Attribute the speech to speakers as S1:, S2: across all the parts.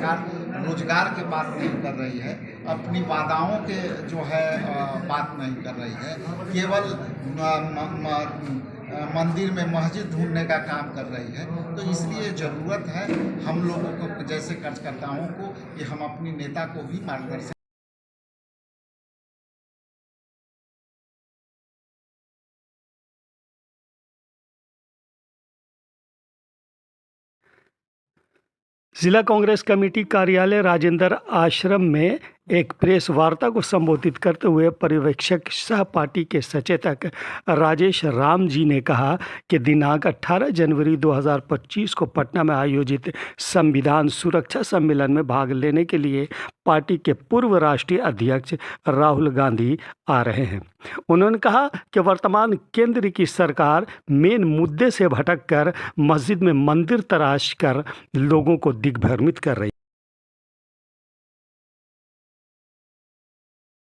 S1: सरकार रोजगार की बात नहीं कर रही है, अपनी वादाओं के जो है बात नहीं कर रही है, केवल मंदिर में मस्जिद ढूंढने का काम कर रही है। तो इसलिए ज़रूरत है हम लोगों को जैसे कार्यकर्ताओं को कि हम अपनी नेता को भी मार्गदर्शन।
S2: जिला कांग्रेस कमेटी कार्यालय राजेंद्र आश्रम में एक प्रेस वार्ता को संबोधित करते हुए पर्यवेक्षक सह पार्टी के सचेतक राजेश राम जी ने कहा कि दिनांक 18 जनवरी 2025 को पटना में आयोजित संविधान सुरक्षा सम्मेलन में भाग लेने के लिए पार्टी के पूर्व राष्ट्रीय अध्यक्ष राहुल गांधी आ रहे हैं। उन्होंने कहा कि वर्तमान केंद्र की सरकार मेन मुद्दे से भटककर मस्जिद में मंदिर तराश कर लोगों को दिग्भ्रमित कर रही है।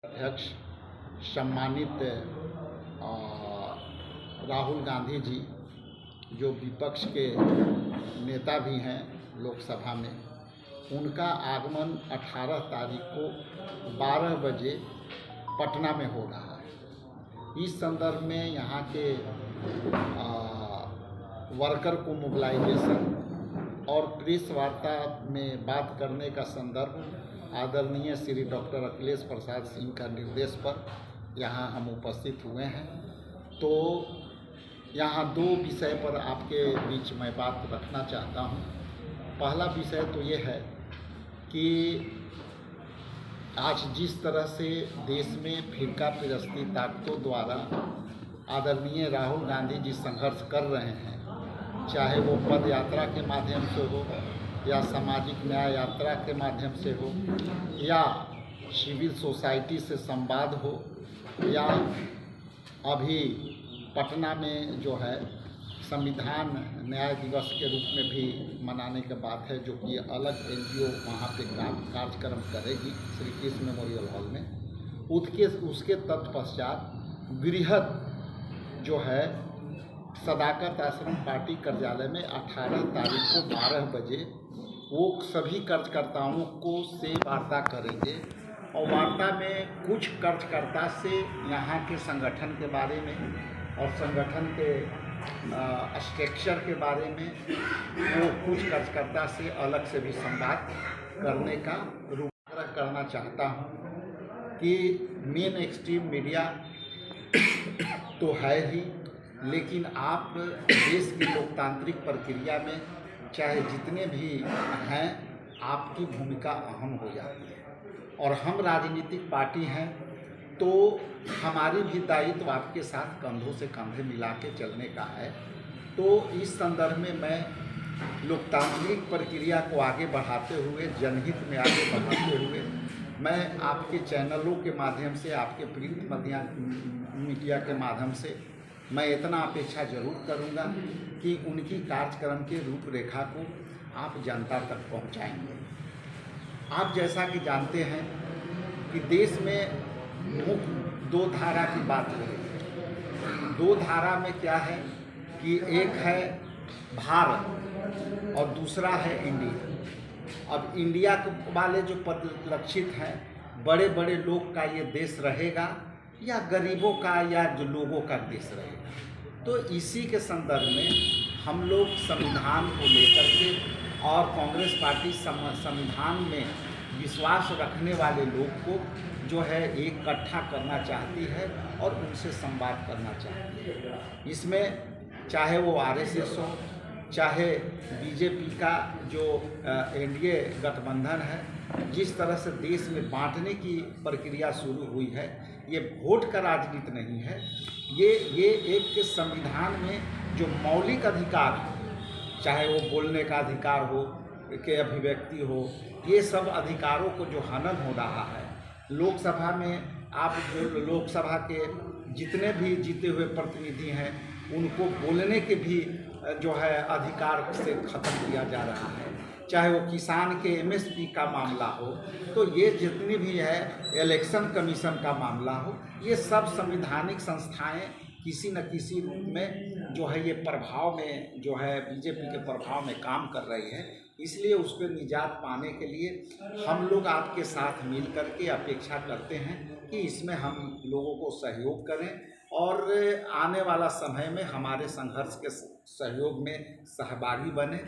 S1: अध्यक्ष सम्मानित राहुल गांधी जी, जो विपक्ष के नेता भी हैं लोकसभा में, उनका आगमन 18 तारीख को 12 बजे पटना में हो रहा है। इस संदर्भ में यहाँ के वर्कर को मोबिलाइजेशन और प्रेस वार्ता में बात करने का संदर्भ आदरणीय श्री डॉक्टर अखिलेश प्रसाद सिंह का निर्देश पर यहाँ हम उपस्थित हुए हैं। तो यहाँ दो विषय पर आपके बीच मैं बात रखना चाहता हूँ। पहला विषय तो ये है कि आज जिस तरह से देश में फिरका फिरस्ती ताकतों द्वारा आदरणीय राहुल गांधी जी संघर्ष कर रहे हैं, चाहे वो पद यात्रा के माध्यम से हो या सामाजिक न्याय यात्रा के माध्यम से हो या सिविल सोसाइटी से संवाद हो या अभी पटना में जो है संविधान न्याय दिवस के रूप में भी मनाने की बात है, जो कि अलग एनजीओ वहाँ पे कार्यक्रम करेगी श्री कृष्ण मेमोरियल हॉल में। उसके तत्पश्चात बृहद जो है सदाकत आश्रम पार्टी कार्यालय में 18 तारीख को 12 बजे वो सभी कार्यकर्ताओं को से वार्ता करेंगे और वार्ता में कुछ कार्यकर्ता से यहाँ के संगठन के बारे में और संगठन के स्ट्रक्चर के बारे में वो कुछ कार्यकर्ता से अलग से भी संवाद करने का रूपांतरण करना चाहता हूँ कि मेन एक्सट्रीम मीडिया तो है ही, लेकिन आप देश की लोकतांत्रिक प्रक्रिया में चाहे जितने भी हैं, आपकी भूमिका अहम हो जाती है और हम राजनीतिक पार्टी हैं तो हमारी भी दायित्व आपके साथ कंधों से कंधे मिला के चलने का है। तो इस संदर्भ में मैं लोकतांत्रिक प्रक्रिया को आगे बढ़ाते हुए, जनहित में आगे बढ़ाते हुए, मैं आपके चैनलों के माध्यम से, आपके प्रिंट मीडिया के माध्यम से मैं इतना अपेक्षा जरूर करूंगा कि उनकी कार्यक्रम के रूपरेखा को आप जनता तक पहुंचाएंगे। आप जैसा कि जानते हैं कि देश में मुख्य दो धारा की बात करें। दो धारा में क्या है कि एक है भारत और दूसरा है इंडिया। अब इंडिया वाले जो परिलक्षित हैं, बड़े बड़े लोग का ये देश रहेगा या गरीबों का या जो लोगों का देश रहेगा। तो इसी के संदर्भ में हम लोग संविधान को लेकर के और कांग्रेस पार्टी संविधान में विश्वास रखने वाले लोग को जो है इकट्ठा करना चाहती है और उनसे संवाद करना चाहती है। इसमें चाहे वो आरएसएस हो, चाहे बीजेपी का जो एनडीए गठबंधन है, जिस तरह से देश में बांटने की प्रक्रिया शुरू हुई है, ये वोट का राजनीति नहीं है। ये एक संविधान में जो मौलिक अधिकार है, चाहे वो बोलने का अधिकार हो, के अभिव्यक्ति हो, ये सब अधिकारों को जो हनन हो रहा है। लोकसभा में आप जो लोकसभा के जितने भी जीते हुए प्रतिनिधि हैं, उनको बोलने के भी जो है अधिकार से ख़त्म किया जा रहा है। चाहे वो किसान के एमएसपी का मामला हो, तो ये जितनी भी है इलेक्शन कमीशन का मामला हो, ये सब संवैधानिक संस्थाएं किसी न किसी रूप में जो है ये प्रभाव में जो है बीजेपी के प्रभाव में काम कर रही है। इसलिए उस पर निजात पाने के लिए हम लोग आपके साथ मिल करके अपेक्षा करते हैं कि इसमें हम लोगों को सहयोग करें और आने वाला समय में हमारे संघर्ष के सहयोग में सहभागी बने।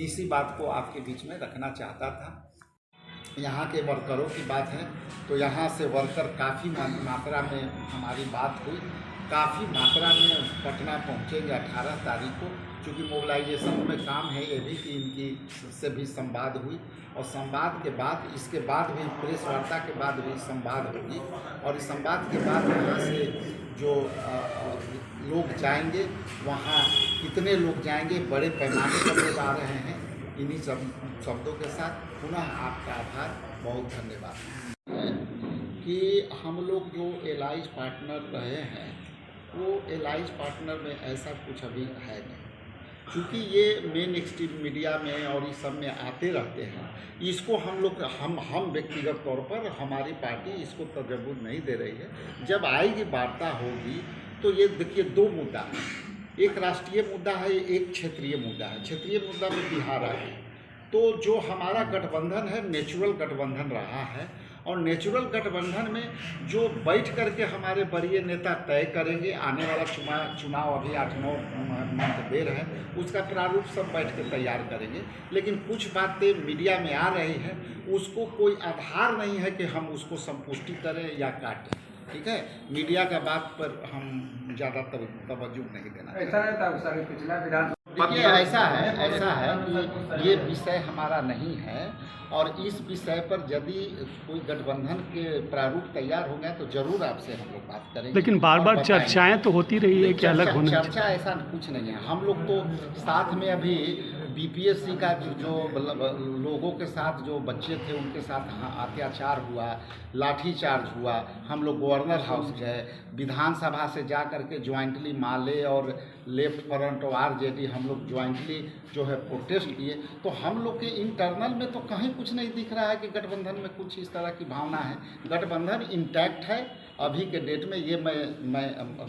S1: इसी बात को आपके बीच में रखना चाहता था। यहाँ के वर्करों की बात है तो यहाँ से वर्कर काफ़ी मात्रा में हमारी बात हुई, काफ़ी मात्रा में पटना पहुँचेंगे 18 तारीख को, चूँकि मोबिलाइजेशन में काम है ये भी कि इनकी से भी संवाद हुई और संवाद के बाद इसके बाद भी प्रेस वार्ता के बाद भी संवाद होगी और इस संवाद के बाद यहाँ से जो लोग जाएंगे वहाँ कितने लोग जाएंगे, बड़े पैमाने पर लोग आ रहे हैं। इन्हीं सब शब्दों के साथ पुनः आपका आभार, बहुत धन्यवाद। कि हम लोग जो एलाइज पार्टनर रहे हैं वो एलाइज पार्टनर में ऐसा कुछ अभी है नहीं, क्योंकि ये मेन स्ट्रीम मीडिया में और इस सब में आते रहते हैं। इसको हम लोग हम व्यक्तिगत तौर पर हमारी पार्टी इसको तजव्वुज़ नहीं दे रही है। जब आएगी वार्ता होगी तो ये देखिए 2 मुद्दा है, एक राष्ट्रीय मुद्दा है, एक क्षेत्रीय मुद्दा है। क्षेत्रीय मुद्दा में बिहार आ गई तो जो हमारा गठबंधन है नेचुरल गठबंधन रहा है और नेचुरल गठबंधन में जो बैठ करके हमारे वरीय नेता तय करेंगे आने वाला चुनाव अभी 8-9 मंथ देर है, उसका प्रारूप सब बैठ के तैयार करेंगे। लेकिन कुछ बातें मीडिया में आ रही है उसको कोई आधार नहीं है कि हम उसको संपुष्टि करें या काटें। ठीक है, मीडिया का बात पर हम ज़्यादा तवज्जो नहीं देना।
S3: ऐसा रहता है सर, पिछला विधान
S1: देखिए ऐसा है कि ये विषय हमारा नहीं है और इस विषय पर यदि कोई गठबंधन के प्रारूप तैयार हो गया तो जरूर आपसे हम लोग बात करेंगे।
S2: लेकिन बार बार चर्चाएं तो होती रही है कि अलग होना।
S1: चर्चा ऐसा कुछ नहीं है। हम लोग तो साथ में अभी बीपीएससी का जो लोगों के साथ जो बच्चे थे उनके साथ अत्याचार हुआ, लाठीचार्ज हुआ, हम लोग गवर्नर हाउस गए, विधानसभा से जा करके ज्वाइंटली माले और लेफ्ट फ्रंट और आरजेडी हम लोग ज्वाइंटली जो है प्रोटेस्ट किए। तो हम लोग के इंटरनल में तो कहीं कुछ नहीं दिख रहा है कि गठबंधन में कुछ इस तरह की भावना है। गठबंधन इंटैक्ट है अभी के डेट में, ये मैं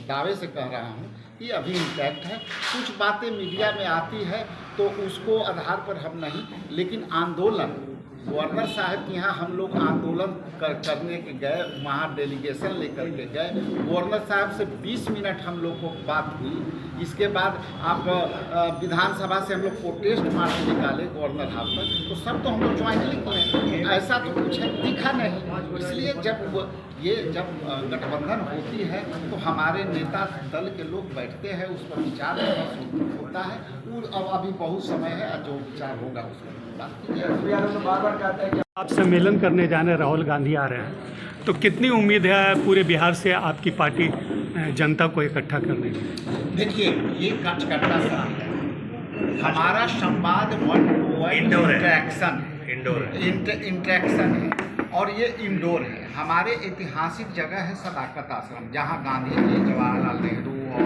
S1: दावे से कह रहा हूँ कि अभी इंटैक्ट है। कुछ बातें मीडिया में आती है तो उसको आधार पर हम नहीं, लेकिन आंदोलन गवर्नर साहब के यहाँ हम लोग आंदोलन करने के गए, वहाँ डेलीगेशन लेकर के गए। गवर्नर साहब से 20 मिनट हम लोग को बात हुई। इसके बाद आप विधानसभा से हम लोग प्रोटेस्ट मार्च निकाले गवर्नर हाउस पर, तो सब तो हम लोग ज्वाइंटली किए। ऐसा तो कुछ दिखा नहीं। इसलिए जब गठबंधन होती है तो हमारे नेता दल के लोग बैठते हैं, उस पर विचार होता है और अभी बहुत समय है, जो विचार होगा उसमें बात कीजिए।
S2: आप सम्मेलन करने जाने राहुल गांधी आ रहे हैं तो कितनी उम्मीद है पूरे बिहार से आपकी पार्टी जनता को इकट्ठा करने की?
S1: देखिए ये कार्यकर्ता सा हमारा संवाद वन टू वन इंटरेक्शन है और ये इंडोर है। हमारे ऐतिहासिक जगह है सदाकत आश्रम, जहाँ गांधी जी, जवाहरलाल नेहरू और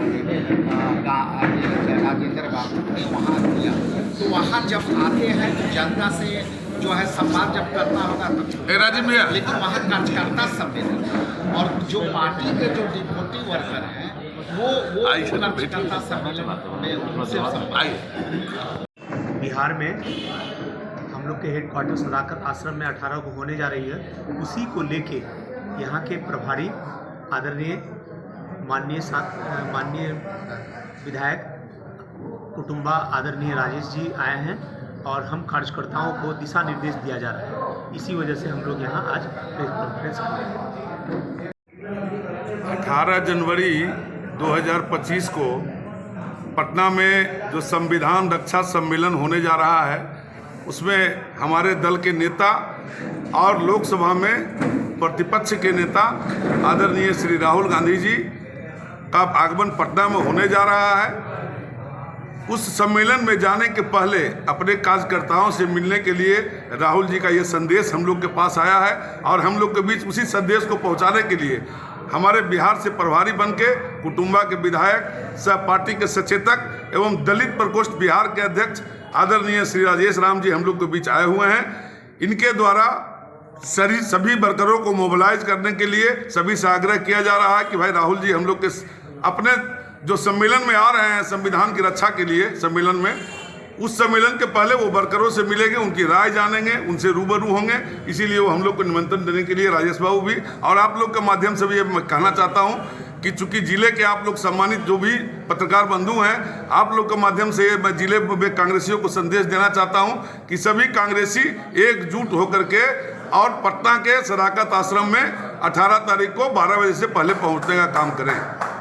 S1: राजेंद्र बाबू ने वहाँ किया। तो वहाँ जब आते हैं तो जनता से जो है संवाद जब करना होगा तो लेकिन वहाँ कार्यकर्ता सम्मेलन और जो पार्टी के जो डिप्टी वर्कर हैं वो कार्यकर्ता सम्मेलन में उनसे
S4: बिहार में हम लोग के हेडक्वार्टर सदाकत आश्रम में 18 को होने जा रही है। उसी को लेके यहाँ के प्रभारी आदरणीय माननीय विधायक कुटुंबा आदरणीय राजेश जी आए हैं और हम कार्यकर्ताओं को दिशा निर्देश दिया जा रहा है। इसी वजह से हम लोग यहाँ आज प्रेस कॉन्फ्रेंस कर रहे हैं।
S5: 18 जनवरी 2025 को पटना में जो संविधान रक्षा सम्मेलन होने जा रहा है उसमें हमारे दल के नेता और लोकसभा में प्रतिपक्ष के नेता आदरणीय श्री राहुल गांधी जी का आगमन पटना में होने जा रहा है। उस सम्मेलन में जाने के पहले अपने कार्यकर्ताओं से मिलने के लिए राहुल जी का ये संदेश हम लोग के पास आया है और हम लोग के बीच उसी संदेश को पहुंचाने के लिए हमारे बिहार से प्रभारी बन के कुटुंबा के विधायक सह पार्टी के सचेतक एवं दलित प्रकोष्ठ बिहार के अध्यक्ष आदरणीय श्री राजेश राम जी हम लोग के बीच आए हुए हैं। इनके द्वारा सभी वर्करों को मोबिलाइज करने के लिए सभी से आग्रह किया जा रहा है कि भाई राहुल जी हम लोग के अपने जो सम्मेलन में आ रहे हैं संविधान की रक्षा के लिए सम्मेलन में, उस सम्मेलन के पहले वो वर्करों से मिलेंगे, उनकी राय जानेंगे, उनसे रूबरू होंगे। इसीलिए वो हम लोग को निमंत्रण देने के लिए राजेश बाबू भी और आप लोग के माध्यम से भी ये मैं कहना चाहता हूँ कि चूंकि जिले के आप लोग सम्मानित जो भी पत्रकार बंधु हैं, आप लोग के माध्यम से मैं जिले में कांग्रेसियों को संदेश देना चाहता हूँ कि सभी कांग्रेसी एकजुट होकर के और पटना के सदाकत आश्रम में 18 तारीख को 12 बजे से पहले पहुँचने का काम करें।